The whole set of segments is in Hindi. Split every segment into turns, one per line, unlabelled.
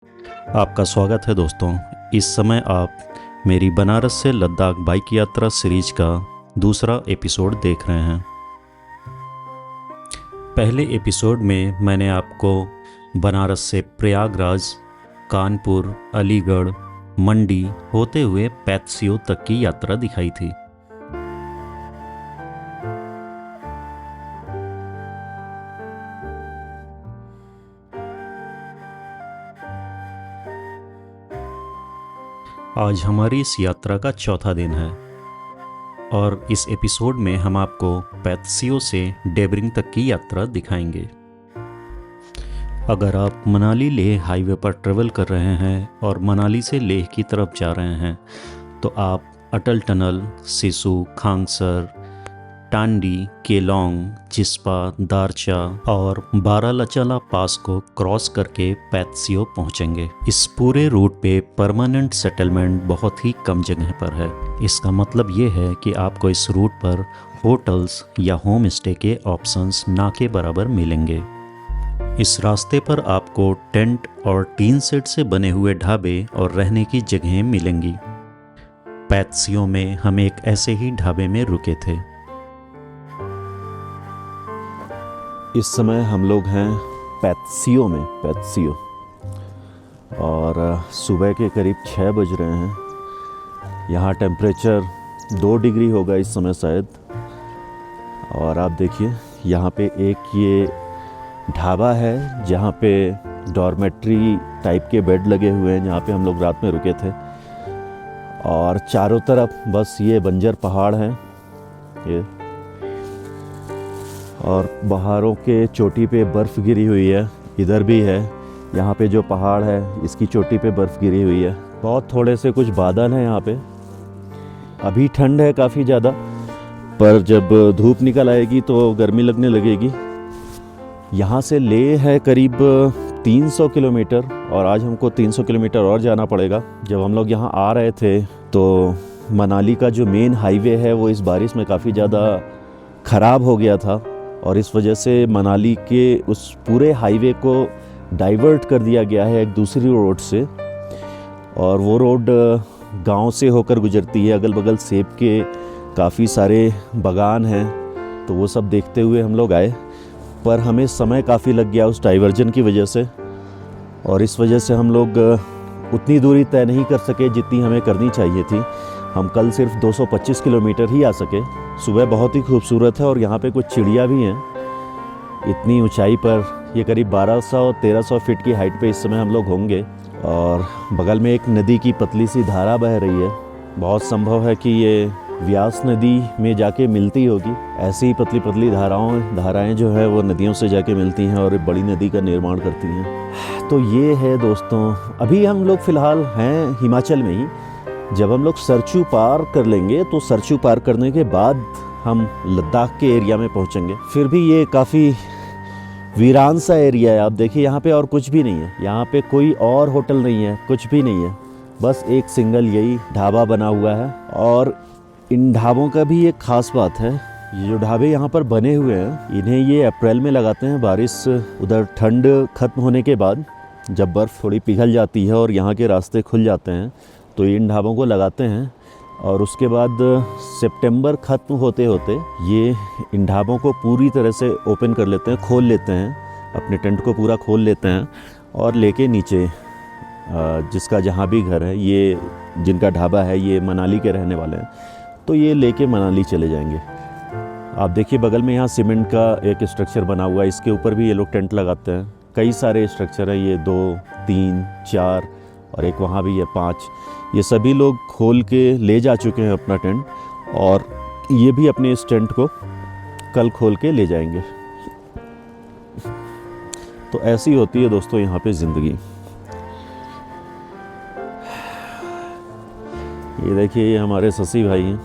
आपका स्वागत है दोस्तों। इस समय आप मेरी बनारस से लद्दाख बाइक यात्रा सीरीज का दूसरा एपिसोड देख रहे हैं। पहले एपिसोड में मैंने आपको बनारस से प्रयागराज, कानपुर, अलीगढ़, मंडी होते हुए पैत्सियो तक की यात्रा दिखाई थी। आज हमारी इस यात्रा का चौथा दिन है और इस एपिसोड में हम आपको पैत्सियो से डेबरिंग तक की यात्रा दिखाएंगे। अगर आप मनाली लेह हाईवे पर ट्रेवल कर रहे हैं और मनाली से लेह की तरफ जा रहे हैं तो आप अटल टनल, सिसु, खांगसर, टांडी, केलोंग, चिस्पा, दारचा और बारालाचाला पास को क्रॉस करके पैत्सियो पहुंचेंगे। इस पूरे रूट पे परमानेंट सेटलमेंट बहुत ही कम जगह पर है। इसका मतलब ये है कि आपको इस रूट पर होटल्स या होम स्टे के ऑप्शंस ना के बराबर मिलेंगे। इस रास्ते पर आपको टेंट और टीन सेट से बने हुए ढाबे और रहने की जगहें मिलेंगी। पैत्सियो में हम एक ऐसे ही ढाबे में रुके थे।
इस समय हम लोग हैं पैत्सियो में, पैत्सियो, और सुबह के करीब 6 बज रहे हैं। यहाँ टेम्परेचर 2 डिग्री होगा इस समय शायद। और आप देखिए यहाँ पे एक ये ढाबा है जहाँ पे डॉर्मेट्री टाइप के बेड लगे हुए हैं, जहाँ पे हम लोग रात में रुके थे। और चारों तरफ बस ये बंजर पहाड़ हैं ये, और पहाड़ों के चोटी पे बर्फ़ गिरी हुई है। इधर भी है, यहाँ पे जो पहाड़ है इसकी चोटी पे बर्फ़ गिरी हुई है। बहुत थोड़े से कुछ बादल हैं यहाँ पे। अभी ठंड है काफ़ी ज़्यादा, पर जब धूप निकल आएगी तो गर्मी लगने लगेगी। यहाँ से लेह है करीब 300 किलोमीटर और आज हमको 300 किलोमीटर और जाना पड़ेगा। जब हम लोग यहाँ आ रहे थे तो मनाली का जो मेन हाईवे है वो इस बारिश में काफ़ी ज़्यादा ख़राब हो गया था और इस वजह से मनाली के उस पूरे हाईवे को डाइवर्ट कर दिया गया है एक दूसरी रोड से। और वो रोड गांव से होकर गुजरती है। अगल बगल सेब के काफ़ी सारे बागान हैं, तो वो सब देखते हुए हम लोग आए। पर हमें समय काफ़ी लग गया उस डाइवर्जन की वजह से, और इस वजह से हम लोग उतनी दूरी तय नहीं कर सके जितनी हमें करनी चाहिए थी। हम कल सिर्फ 225 किलोमीटर ही आ सके। सुबह बहुत ही खूबसूरत है और यहाँ पे कुछ चिड़िया भी हैं। इतनी ऊंचाई पर, ये करीब 1200-1300 फीट की हाइट पे इस समय हम लोग होंगे। और बगल में एक नदी की पतली सी धारा बह रही है। बहुत संभव है कि ये व्यास नदी में जाके मिलती होगी। ऐसी पतली पतली धाराएं जो है वो नदियों से जाके मिलती हैं और एक बड़ी नदी का निर्माण करती हैं। तो ये है दोस्तों, अभी हम लोग फ़िलहाल हैं हिमाचल में ही। जब हम लोग सरचू पार कर लेंगे तो सरचू पार करने के बाद हम लद्दाख के एरिया में पहुंचेंगे। फिर भी ये काफ़ी वीरान सा एरिया है। आप देखिए यहाँ पे और कुछ भी नहीं है। यहाँ पे कोई और होटल नहीं है, कुछ भी नहीं है। बस एक सिंगल यही ढाबा बना हुआ है। और इन ढाबों का भी एक ख़ास बात है, ये जो ढाबे यहाँ पर बने हुए हैं इन्हें ये अप्रैल में लगाते हैं। बारिश उधर ठंड ख़त्म होने के बाद जब बर्फ़ थोड़ी पिघल जाती है और यहाँ के रास्ते खुल जाते हैं तो इन ढाबों को लगाते हैं। और उसके बाद सितंबर ख़त्म होते होते ये इन ढाबों को पूरी तरह से ओपन कर लेते हैं, खोल लेते हैं, अपने टेंट को पूरा खोल लेते हैं और लेके नीचे जिसका जहाँ भी घर है, ये जिनका ढाबा है ये मनाली के रहने वाले हैं, तो ये लेके मनाली चले जाएंगे। आप देखिए बगल में यहाँ सीमेंट का एक स्ट्रक्चर बना हुआ है, इसके ऊपर भी ये लोग टेंट लगाते हैं। कई सारे स्ट्रक्चर हैं, ये 2, 3, 4 और एक वहाँ भी है 5। ये सभी लोग खोल के ले जा चुके हैं अपना टेंट, और ये भी अपने इस टेंट को कल खोल के ले जाएंगे। तो ऐसी होती है दोस्तों यहाँ पे ज़िंदगी। ये देखिए ये हमारे शशि भाई हैं,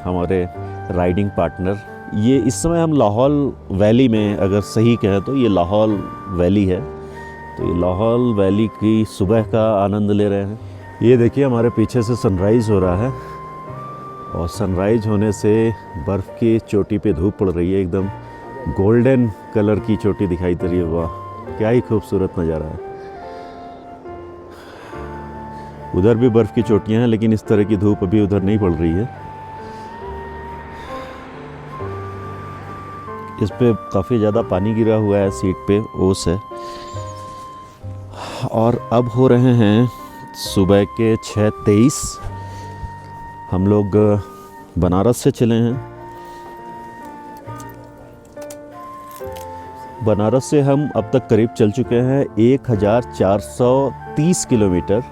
हमारे राइडिंग पार्टनर। ये इस समय हम लाहौल वैली में, अगर सही कहें तो ये लाहौल वैली है। तो ये लाहौल वैली की सुबह का आनंद ले रहे हैं। ये देखिए हमारे पीछे से सनराइज़ हो रहा है और सनराइज़ होने से बर्फ़ की चोटी पे धूप पड़ रही है। एकदम गोल्डन कलर की चोटी दिखाई दे रही है। वाह क्या ही खूबसूरत नज़ारा है। उधर भी बर्फ़ की चोटियाँ हैं, लेकिन इस तरह की धूप अभी उधर नहीं पड़ रही है। इस पे काफ़ी ज़्यादा पानी गिरा हुआ है, सीट पे ओस है। और अब हो रहे हैं सुबह के 6:23। हम लोग बनारस से चले हैं। बनारस से हम अब तक करीब चल चुके हैं 1430 किलोमीटर।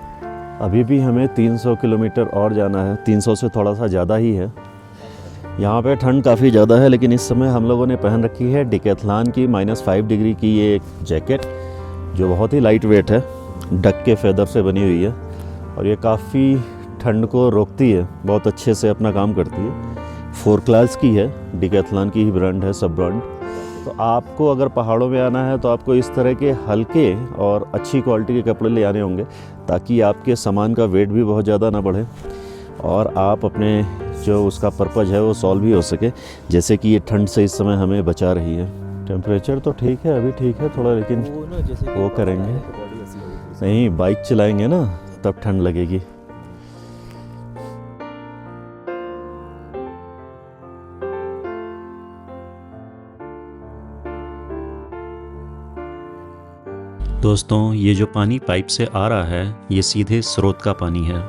अभी भी हमें 300 किलोमीटर और जाना है, 300 से थोड़ा सा ज़्यादा ही है। यहाँ पे ठंड काफ़ी ज़्यादा है, लेकिन इस समय हम लोगों ने पहन रखी है डिकैथलॉन की -5 डिग्री की ये एक जैकेट, जो बहुत ही लाइट वेट है, डक के फेदर से बनी हुई है और ये काफ़ी ठंड को रोकती है, बहुत अच्छे से अपना काम करती है। 4 क्लास की है, डिकैथलॉन की ही ब्रांड है, सब ब्रांड। तो आपको अगर पहाड़ों में आना है तो आपको इस तरह के हल्के और अच्छी क्वालिटी के कपड़े ले आने होंगे, ताकि आपके सामान का वेट भी बहुत ज़्यादा ना बढ़े और आप अपने जो उसका पर्पज़ है वो सॉल्व भी हो सके, जैसे कि ये ठंड से इस समय हमें बचा रही है। टेम्परेचर तो ठीक है, अभी ठीक है थोड़ा, लेकिन वो करेंगे नहीं, बाइक चलाएंगे ना तब ठंड लगेगी।
दोस्तों, ये जो पानी पाइप से आ रहा है ये सीधे स्रोत का पानी है।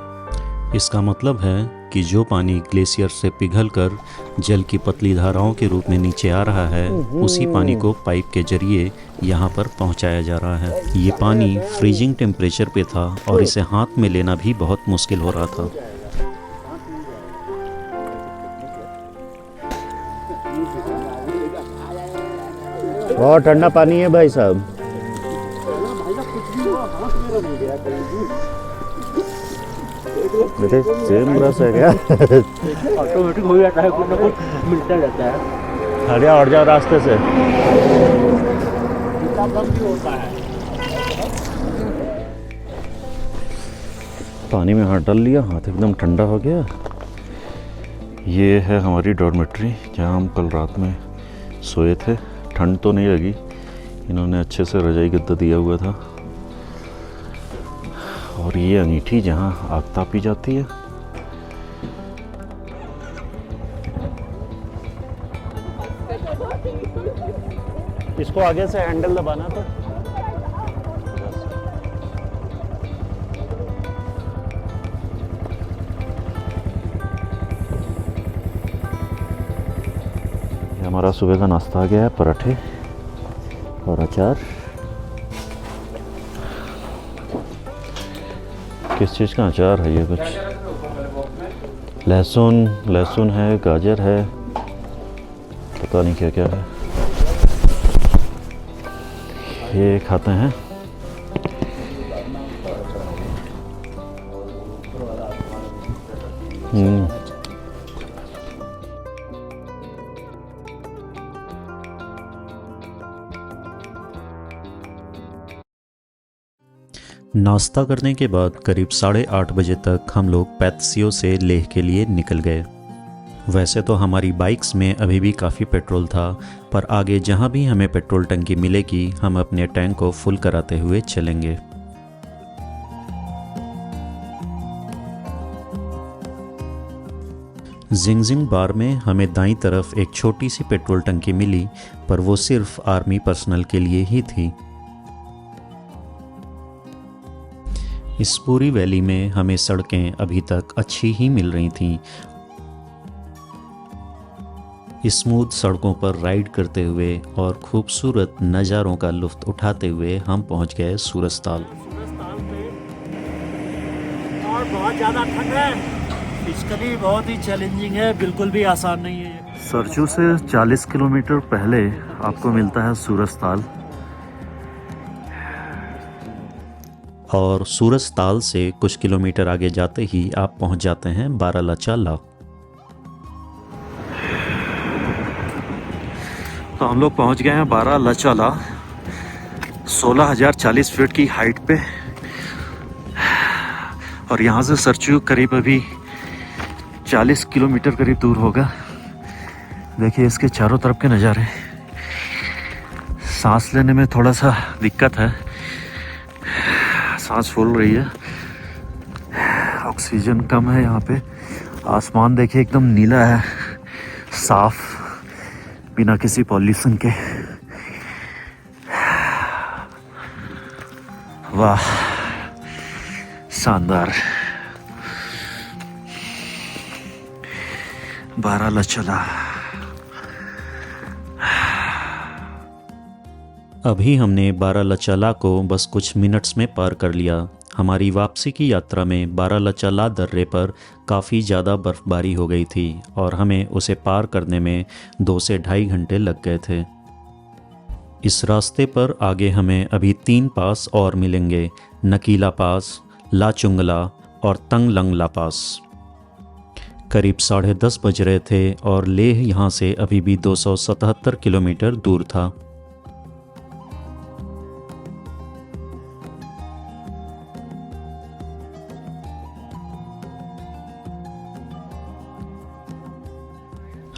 इसका मतलब है कि जो पानी ग्लेशियर से पिघलकर जल की पतली धाराओं के रूप में नीचे आ रहा है, उसी पानी को पाइप के जरिए यहाँ पर पहुँचाया जा रहा है। ये पानी फ्रीजिंग टेम्परेचर पे था और इसे हाथ में लेना भी बहुत मुश्किल हो रहा था।
बहुत ठंडा पानी है भाई साहब। बेटे सेम रस है क्या?
ऑटोमेटिक हो जाता है, कुछ ना कुछ मिलता रहता है।
हरिया और जाओ रास्ते से।
जितना कम भी होता है।
पानी में हाथ डाल लिया, हाथ एकदम ठंडा हो गया। ये है हमारी डॉर्मेट्री, जहाँ हम कल रात में सोए थे। ठंड तो नहीं लगी, इन्होंने अच्छे से रजाई गद्दा दिया हुआ था। और ये अंगीठी जहाँ आग तापी जाती है। इसको आगे से हैंडल दबाना तो हमारा सुबह का नाश्ता आ गया है, पराठे और अचार। किस चीज़ का अचार है ये? कुछ लहसुन है, गाजर है, पता नहीं क्या क्या है। ये खाते हैं।
नाश्ता करने के बाद करीब 8:30 बजे तक हम लोग पैत्सियो से लेह के लिए निकल गए। वैसे तो हमारी बाइक्स में अभी भी काफ़ी पेट्रोल था, पर आगे जहाँ भी हमें पेट्रोल टंकी मिलेगी हम अपने टैंक को फुल कराते हुए चलेंगे। जिंगजिंग बार में हमें दाईं तरफ एक छोटी सी पेट्रोल टंकी मिली, पर वो सिर्फ आर्मी पर्सनल के लिए ही थी। इस पूरी वैली में हमें सड़कें अभी तक अच्छी ही मिल रही थीं। स्मूथ सड़कों पर राइड करते हुए और खूबसूरत नज़ारों का लुत्फ़ उठाते हुए हम पहुंच गए सूरजताल।
और बहुत ज़्यादा ठंड है, इसका भी बहुत ही चैलेंजिंग है, बिल्कुल भी आसान नहीं है।
सरचू से 40 किलोमीटर पहले आपको मिलता है सूरजताल।
और सूरजताल से कुछ किलोमीटर आगे जाते ही आप पहुंच जाते हैं बारालाचाला।
तो हम लोग पहुंच गए हैं बारालाचाला, 16,040 फीट की हाइट पे। और यहाँ से सरचू करीब अभी 40 किलोमीटर करीब दूर होगा। देखिए इसके चारों तरफ के नज़ारे। सांस लेने में थोड़ा सा दिक्कत है, सांस फूल रही है। ऑक्सीजन कम है यहाँ पे। आसमान देखिए एकदम नीला है, साफ, बिना किसी पॉल्यूशन के। वाह, शानदार। बारालाचला।
अभी हमने बारालाचाला को बस कुछ मिनट्स में पार कर लिया। हमारी वापसी की यात्रा में बारालाचाला दर्रे पर काफ़ी ज़्यादा बर्फ़बारी हो गई थी और हमें उसे पार करने में 2 से ढाई घंटे लग गए थे। इस रास्ते पर आगे हमें अभी 3 पास और मिलेंगे, नकीला पास, लाचुंगला और तंगलंगला पास। करीब 10:30 बज रहे थे और लेह यहाँ से अभी भी 277 किलोमीटर दूर था।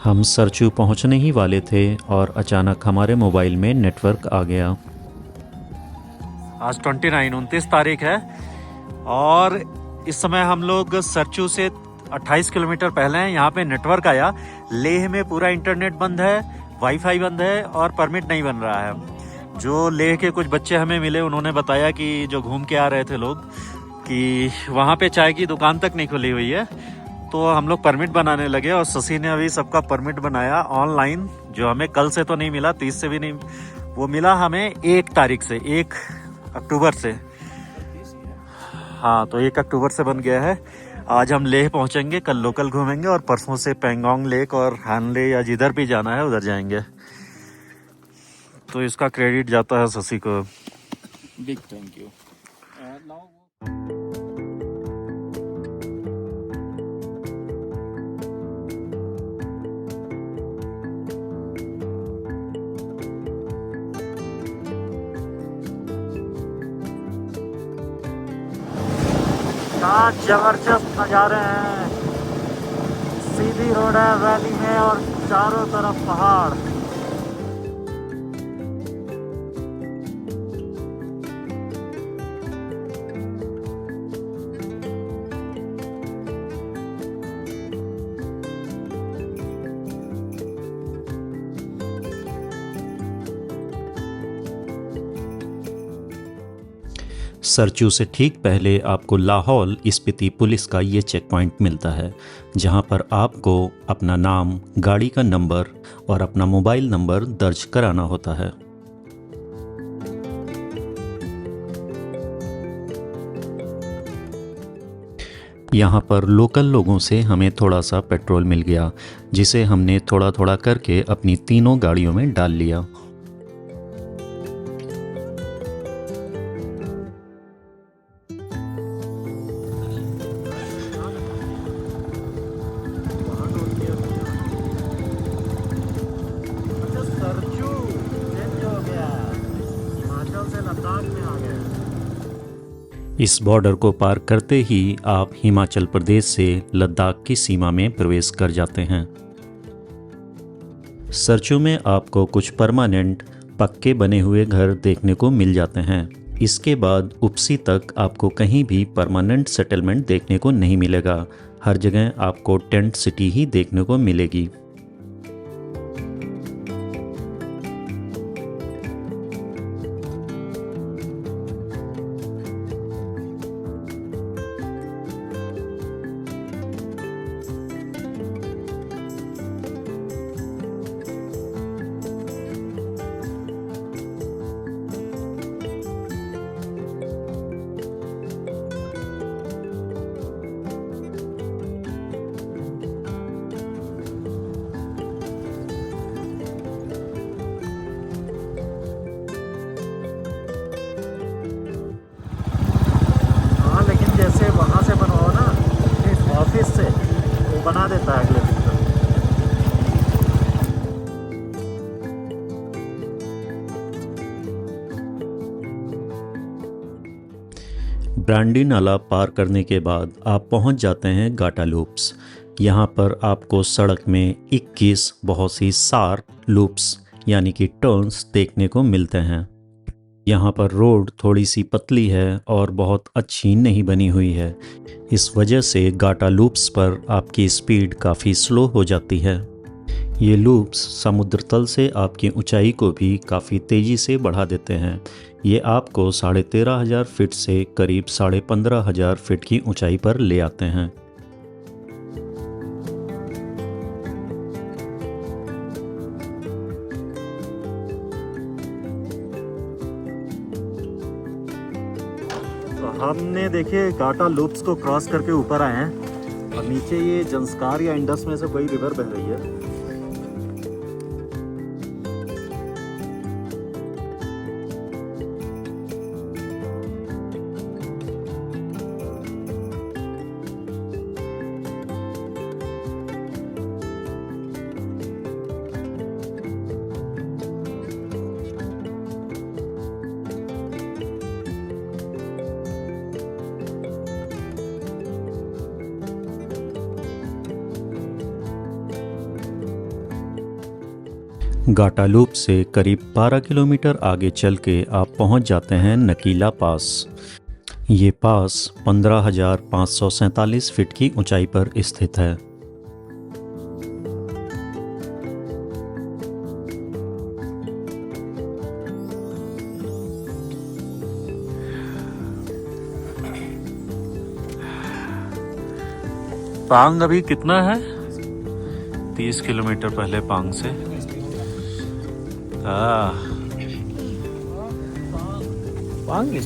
हम सरचू पहुंचने ही वाले थे और अचानक हमारे मोबाइल में नेटवर्क आ गया।
आज 29 तारीख है और इस समय हम लोग सरचू से 28 किलोमीटर पहले हैं। यहाँ पे नेटवर्क आया। लेह में पूरा इंटरनेट बंद है, वाईफाई बंद है और परमिट नहीं बन रहा है। जो लेह के कुछ बच्चे हमें मिले, उन्होंने बताया कि जो घूम के आ रहे थे लोग, कि वहाँ पे चाय की दुकान तक नहीं खुली हुई है। तो हम लोग परमिट बनाने लगे और शशि ने अभी सबका परमिट बनाया ऑनलाइन, जो हमें कल से तो नहीं मिला, 30 से भी नहीं, वो मिला हमें 1 तारीख से, 1 अक्टूबर से। हाँ, तो 1 अक्टूबर से बन गया है। आज हम लेह पहुंचेंगे, कल लोकल घूमेंगे और परसों से पेंगोंग लेक और हानले या जिधर भी जाना है उधर जाएंगे। तो इसका क्रेडिट जाता है शशि को।
Big thank you.
क्या जबरदस्त नज़ारे हैं। सीधी रोड है वैली में और चारों तरफ पहाड़।
सरचू से ठीक पहले आपको लाहौल स्पीति पुलिस का ये चेक पॉइंट मिलता है, जहां पर आपको अपना नाम, गाड़ी का नंबर और अपना मोबाइल नंबर दर्ज कराना होता है। यहाँ पर लोकल लोगों से हमें थोड़ा सा पेट्रोल मिल गया, जिसे हमने थोड़ा थोड़ा करके अपनी तीनों गाड़ियों में डाल लिया। इस बॉर्डर को पार करते ही आप हिमाचल प्रदेश से लद्दाख की सीमा में प्रवेश कर जाते हैं। सरचू में आपको कुछ परमानेंट पक्के बने हुए घर देखने को मिल जाते हैं। इसके बाद उपसी तक आपको कहीं भी परमानेंट सेटलमेंट देखने को नहीं मिलेगा। हर जगह आपको टेंट सिटी ही देखने को मिलेगी।
ऑफिस से वो बना देता है अगले दिन तक।
ब्रांडी नाला पार करने के बाद आप पहुंच जाते हैं गाटा लूप्स। यहाँ पर आपको सड़क में 21 बहुत सी शार्प लूप्स यानी कि टर्न्स देखने को मिलते हैं। यहाँ पर रोड थोड़ी सी पतली है और बहुत अच्छी नहीं बनी हुई है। इस वजह से गाटा लूप्स पर आपकी स्पीड काफ़ी स्लो हो जाती है। ये लूप्स समुद्र तल से आपकी ऊंचाई को भी काफ़ी तेज़ी से बढ़ा देते हैं। ये आपको 13,500 फीट से करीब 15,500 फीट की ऊंचाई पर ले आते हैं।
तो हमने देखिए गाटा लूप्स को क्रॉस करके ऊपर आए हैं और नीचे ये जंस्कार या इंडस में से कोई रिवर बह रही है।
गाटा लूप से करीब 12 किलोमीटर आगे चल के आप पहुंच जाते हैं नकीला पास। ये पास 15,547 फीट की ऊंचाई पर स्थित है।
पांग अभी कितना है? 30 किलोमीटर पहले पांग से।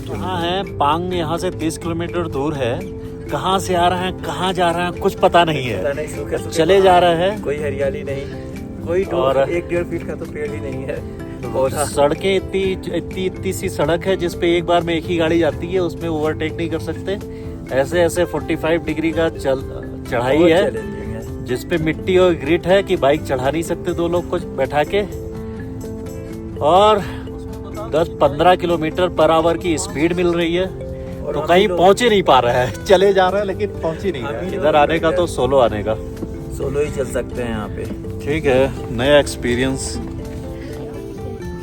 कहाँ है पांग? यहाँ से 30 किलोमीटर दूर है। कहाँ से आ रहे हैं, कहाँ जा रहे हैं, कुछ पता नहीं है। चले जा रहे हैं,
कोई हरियाली नहीं, कोई
और
1-1.5 फीट का तो पेड़ ही नहीं है। और
सड़कें इतनी सी सड़क है जिसपे एक बार में एक ही गाड़ी जाती है, उसमें ओवरटेक नहीं कर सकते। ऐसे 45 डिग्री का चढ़ाई है जिसपे मिट्टी और ग्रिट है कि बाइक चढ़ा नहीं सकते दो लोग को बैठा के। और 10-15 किलोमीटर पर आवर की स्पीड मिल रही है, तो कहीं पहुंच ही नहीं पा रहा है। चले जा रहे हैं लेकिन पहुंच ही नहीं रहा है। इधर आने का तो सोलो आने का,
सोलो ही चल सकते हैं यहाँ पे।
ठीक है, नया एक्सपीरियंस।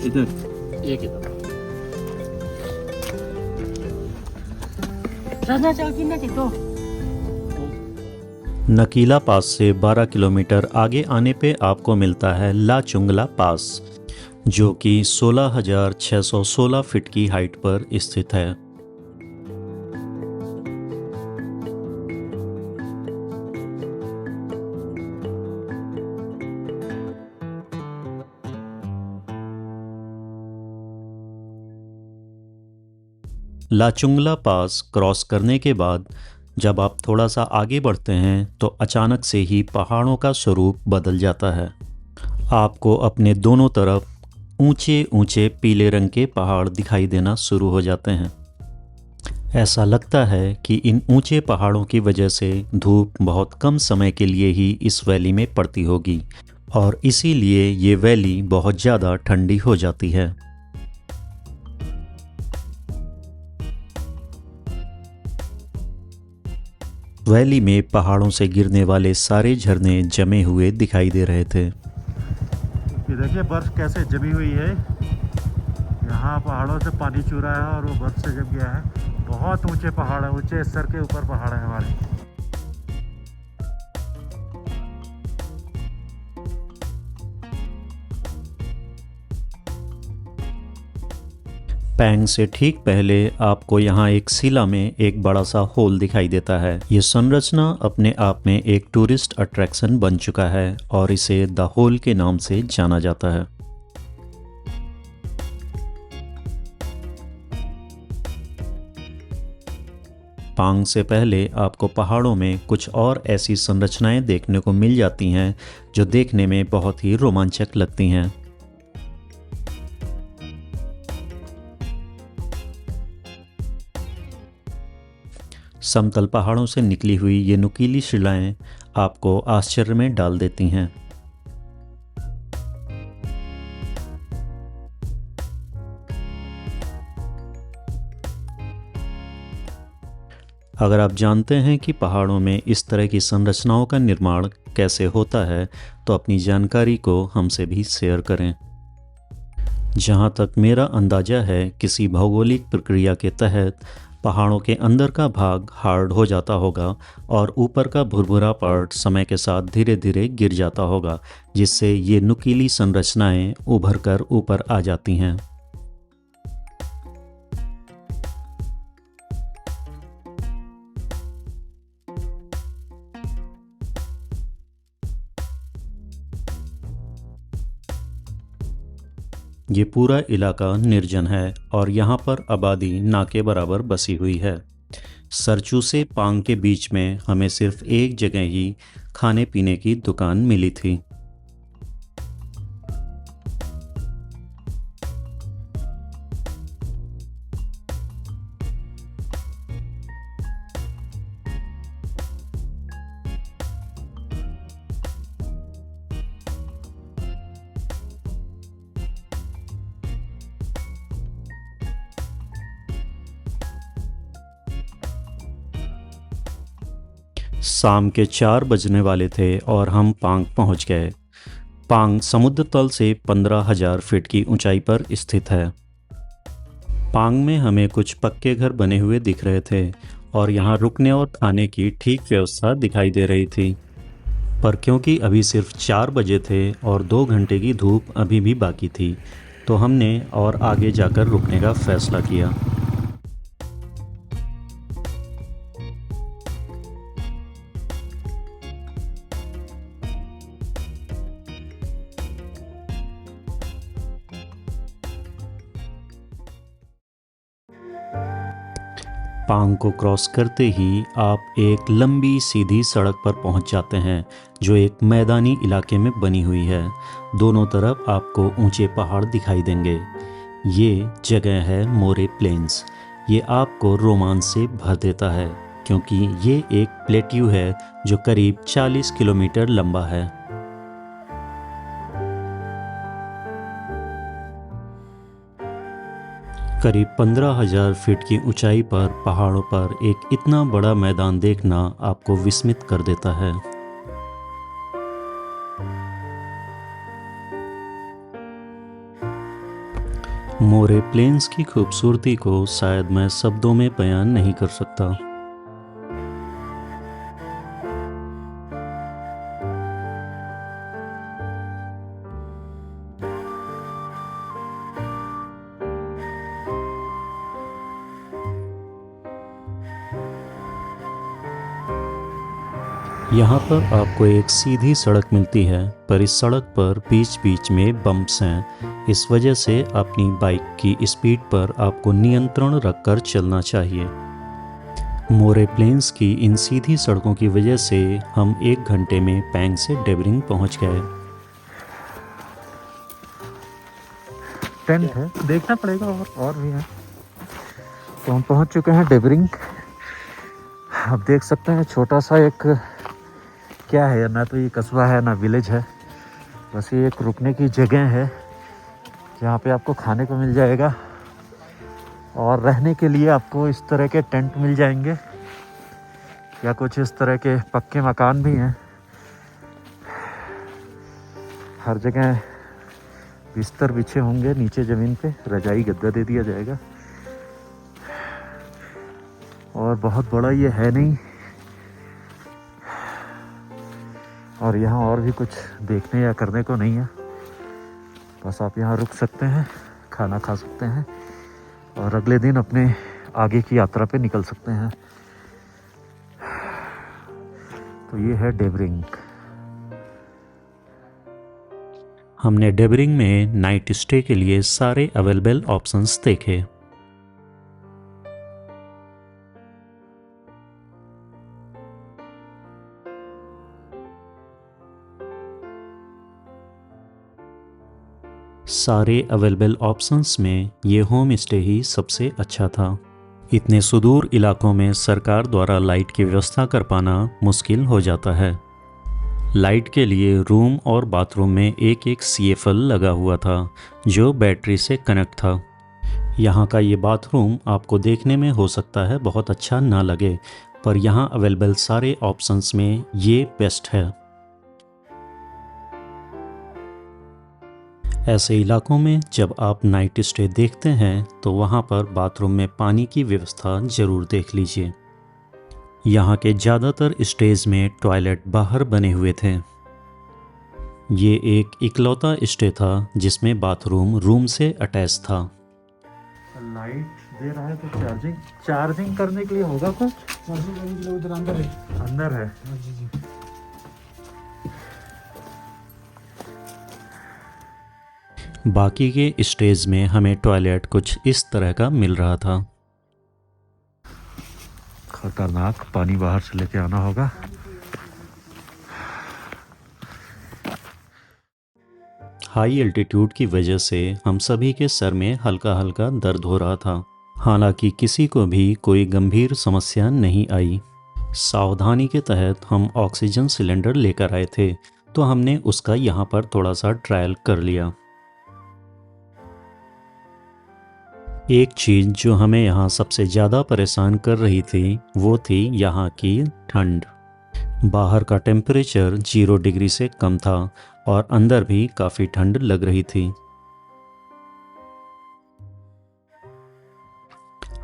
इधर ये किधर
नकीला पास से 12 किलोमीटर आगे आने पे आपको मिलता है ला चुंगला पास, जो कि 16,616 फीट की हाइट पर स्थित है। लाचुंगला पास क्रॉस करने के बाद जब आप थोड़ा सा आगे बढ़ते हैं तो अचानक से ही पहाड़ों का स्वरूप बदल जाता है। आपको अपने दोनों तरफ ऊंचे ऊंचे पीले रंग के पहाड़ दिखाई देना शुरू हो जाते हैं। ऐसा लगता है कि इन ऊंचे पहाड़ों की वजह से धूप बहुत कम समय के लिए ही इस वैली में पड़ती होगी और इसीलिए ये वैली बहुत ज़्यादा ठंडी हो जाती है। वैली में पहाड़ों से गिरने वाले सारे झरने जमे हुए दिखाई दे रहे थे।
ये देखिए बर्फ कैसे जमी हुई है। यहाँ पहाड़ों से पानी चू रहा है और वो बर्फ से जम गया है। बहुत ऊंचे पहाड़ है, ऊंचे सर के ऊपर पहाड़ है हमारे।
पैंग से ठीक पहले आपको यहाँ एक शिला में एक बड़ा सा होल दिखाई देता है। ये संरचना अपने आप में एक टूरिस्ट अट्रैक्शन बन चुका है और इसे द होल के नाम से जाना जाता है। पांग से पहले आपको पहाड़ों में कुछ और ऐसी संरचनाएं देखने को मिल जाती हैं जो देखने में बहुत ही रोमांचक लगती हैं। समतल पहाड़ों से निकली हुई ये नुकीली शिलाएं आपको आश्चर्य में डाल देती हैं। अगर आप जानते हैं कि पहाड़ों में इस तरह की संरचनाओं का निर्माण कैसे होता है तो अपनी जानकारी को हमसे भी शेयर करें। जहाँ तक मेरा अंदाज़ा है, किसी भौगोलिक प्रक्रिया के तहत पहाड़ों के अंदर का भाग हार्ड हो जाता होगा और ऊपर का भुरभुरा पार्ट समय के साथ धीरे धीरे गिर जाता होगा, जिससे ये नुकीली संरचनाएं उभर कर ऊपर आ जाती हैं। ये पूरा इलाका निर्जन है और यहाँ पर आबादी ना के बराबर बसी हुई है। सरचू से पांग के बीच में हमें सिर्फ एक जगह ही खाने पीने की दुकान मिली थी। शाम के 4 बजने वाले थे और हम पांग पहुंच गए। पांग समुद्र तल से 15,000 फीट की ऊंचाई पर स्थित है। पांग में हमें कुछ पक्के घर बने हुए दिख रहे थे और यहाँ रुकने और खाने की ठीक व्यवस्था दिखाई दे रही थी। पर क्योंकि अभी सिर्फ 4 बजे थे और 2 घंटे की धूप अभी भी बाकी थी, तो हमने और आगे जाकर रुकने का फैसला किया। पांग को क्रॉस करते ही आप एक लंबी सीधी सड़क पर पहुंच जाते हैं, जो एक मैदानी इलाके में बनी हुई है। दोनों तरफ आपको ऊंचे पहाड़ दिखाई देंगे। ये जगह है मोरे प्लेन्स। ये आपको रोमांच से भर देता है, क्योंकि ये एक प्लेट्यू है जो करीब 40 किलोमीटर लंबा है। करीब 15,000 फीट की ऊंचाई पर पहाड़ों पर एक इतना बड़ा मैदान देखना आपको विस्मित कर देता है। मोरे प्लेन्स की खूबसूरती को शायद मैं शब्दों में बयान नहीं कर सकता। यहाँ पर आपको एक सीधी सड़क मिलती है, पर इस सड़क पर बीच बीच में बम्प्स हैं। इस वजह से अपनी बाइक की स्पीड पर आपको नियंत्रण रखकर चलना चाहिए। मोरे प्लेन्स की इन सीधी सड़कों की वजह से हम 1 घंटे में पैंग से डेबरिंग पहुँच गए।
टेंट है, देखना पड़ेगा और भी है। तो हम पहुंच चुके हैं डेबरिंग। आप देख सकते हैं छोटा सा एक क्या है, ना तो ये कस्बा है ना विलेज है, बस ये एक रुकने की जगह है जहाँ पे आपको खाने को मिल जाएगा और रहने के लिए आपको इस तरह के टेंट मिल जाएंगे या कुछ इस तरह के पक्के मकान भी हैं। हर जगह बिस्तर बिछे होंगे, नीचे ज़मीन पे रजाई गद्दा दे दिया जाएगा और बहुत बड़ा ये है नहीं। और यहाँ और भी कुछ देखने या करने को नहीं है, बस आप यहाँ रुक सकते हैं, खाना खा सकते हैं और अगले दिन अपने आगे की यात्रा पे निकल सकते हैं। तो ये है डेबरिंग।
हमने डेबरिंग में नाइट स्टे के लिए सारे अवेलेबल ऑप्शंस देखे। सारे अवेलेबल ऑप्शंस में ये होम स्टे ही सबसे अच्छा था। इतने सुदूर इलाकों में सरकार द्वारा लाइट की व्यवस्था कर पाना मुश्किल हो जाता है। लाइट के लिए रूम और बाथरूम में एक CFL लगा हुआ था जो बैटरी से कनेक्ट था। यहाँ का ये बाथरूम आपको देखने में हो सकता है बहुत अच्छा ना लगे, पर यहाँ अवेलेबल सारे ऑप्शंस में ये बेस्ट है। ऐसे इलाकों में जब आप नाइट स्टे देखते हैं तो वहाँ पर बाथरूम में पानी की व्यवस्था ज़रूर देख लीजिए। यहाँ के ज़्यादातर स्टेज में टॉयलेट बाहर बने हुए थे। ये एक इकलौता स्टे था जिसमें बाथरूम रूम से अटैच था।
लाइट दे रहा है तो चार्जिंग करने के लिए होगा कुछ?
चार्जिंग करने के लिए उधर अंदर है।
अंदर है।
हाँ जी जी।
बाकी के स्टेज में हमें टॉयलेट कुछ इस तरह का मिल रहा था।
खतरनाक, पानी बाहर से लेके आना होगा।
हाई एल्टीट्यूड की वजह से हम सभी के सर में हल्का हल्का दर्द हो रहा था। हालांकि किसी को भी कोई गंभीर समस्या नहीं आई। सावधानी के तहत हम ऑक्सीजन सिलेंडर लेकर आए थे तो हमने उसका यहाँ पर थोड़ा सा ट्रायल कर लिया। एक चीज़ जो हमें यहाँ सबसे ज़्यादा परेशान कर रही थी वो थी यहाँ की ठंड। बाहर का टेम्परेचर 0 डिग्री से कम था और अंदर भी काफ़ी ठंड लग रही थी।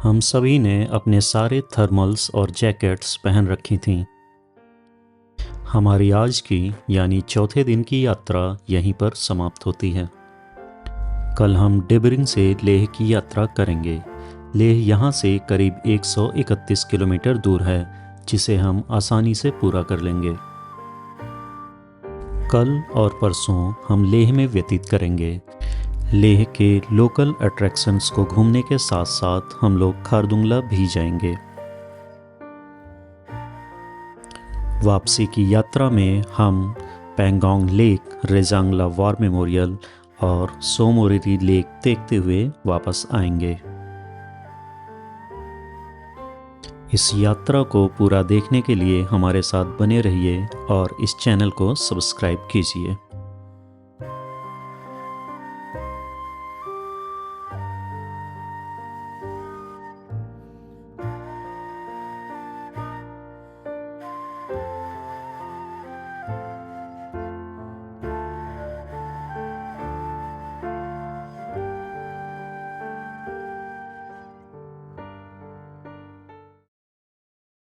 हम सभी ने अपने सारे थर्मल्स और जैकेट्स पहन रखी थीं। हमारी आज की यानी चौथे दिन की यात्रा यहीं पर समाप्त होती है। कल हम डिबरिंग से लेह की यात्रा करेंगे। लेह यहाँ से करीब 131 किलोमीटर दूर है जिसे हम आसानी से पूरा कर लेंगे। कल और परसों हम लेह में व्यतीत करेंगे। लेह के लोकल अट्रैक्शंस को घूमने के साथ साथ हम लोग खारदुंगला भी जाएंगे। वापसी की यात्रा में हम Pangong lake, Rezang La war memorial और सोमोरिरी लेक देखते हुए वापस आएंगे। इस यात्रा को पूरा देखने के लिए हमारे साथ बने रहिए और इस चैनल को सब्सक्राइब कीजिए।